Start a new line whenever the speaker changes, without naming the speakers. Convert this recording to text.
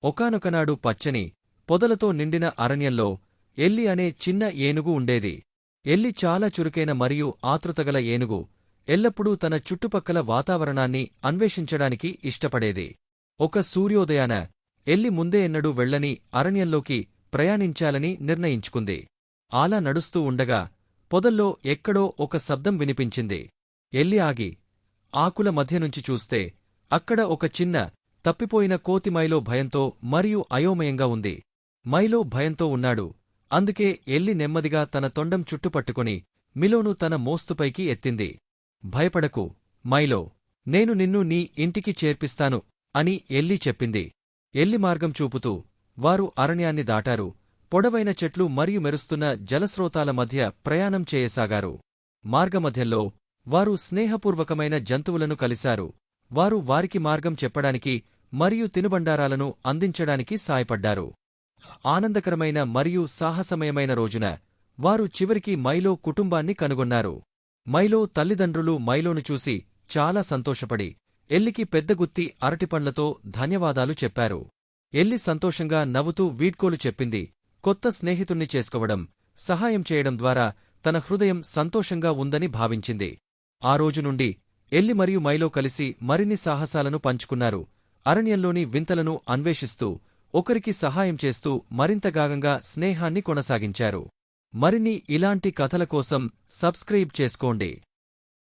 ఒకానొకనాడు పచ్చని, పొదలతో నిండిన అరణ్యంలో ఎల్లి అనే చిన్న ఏనుగు ఉండేది. ఎల్లి చాలా చురుకైన మరియు ఆతృతగల ఏనుగు. ఎల్లప్పుడూ తన చుట్టుపక్కల వాతావరణాన్ని అన్వేషించడానికి ఇష్టపడేది. ఒక సూర్యోదయాన ఎల్లి ముందే ఎన్నడూ వెళ్లని అరణ్యంలోకి ప్రయాణించాలని నిర్ణయించుకుంది. అలా నడుస్తూ ఉండగా పొదల్లో ఎక్కడో ఒక శబ్దం వినిపించింది. ఎల్లి ఆగి ఆకుల మధ్యనుంచి చూస్తే అక్కడ ఒక చిన్న తప్పిపోయిన కోతి మైలో భయంతో మరియు అయోమయంగా ఉంది. మైలో భయంతో ఉన్నాడు. అందుకే ఎల్లి నెమ్మదిగా తన తొండం చుట్టుపట్టుకుని మిలోను తన మోస్తుపైకి ఎత్తింది. భయపడకు మైలో, నేను నిన్ను నీ ఇంటికి చేర్పిస్తాను అని ఎల్లి చెప్పింది. ఎల్లి మార్గం చూపుతూ వారు అరణ్యాన్ని దాటారు. పొడవైన చెట్లు మరియు మెరుస్తున్న జలస్రోతాల మధ్య ప్రయాణం చేయసాగారు. మార్గమధ్యంలో వారు స్నేహపూర్వకమైన జంతువులను కలిశారు. వారు వారికి మార్గం చెప్పడానికి మరియు తినుబండారాలను అందించడానికి సాయపడ్డారు. ఆనందకరమైన మరియు సాహసమయమైన రోజున వారు చివరికి మైలో కుటుంబాన్ని కనుగొన్నారు. మైలో తల్లిదండ్రులు మైలోను చూసి చాలా సంతోషపడి ఎల్లికి పెద్ద గుత్తి అరటిపండ్లతో ధన్యవాదాలు చెప్పారు. ఎల్లి సంతోషంగా నవ్వుతూ వీడ్కోలు చెప్పింది. కొత్త స్నేహితుణ్ణి చేసుకోవడం, సహాయం చేయడం ద్వారా తన హృదయం సంతోషంగా ఉందని భావించింది. ఆ రోజు నుండి ఎల్లి మరియు మైలో కలిసి మరిన్ని సాహసాలను పంచుకున్నారు. అరణ్యంలోని వింతలను అన్వేషిస్తూ, ఒకరికి సహాయం చేస్తూ మరింత గాఢంగా స్నేహాన్ని కొనసాగించారు. మరిన్ని ఇలాంటి కథల కోసం సబ్స్క్రైబ్ చేసుకోండి.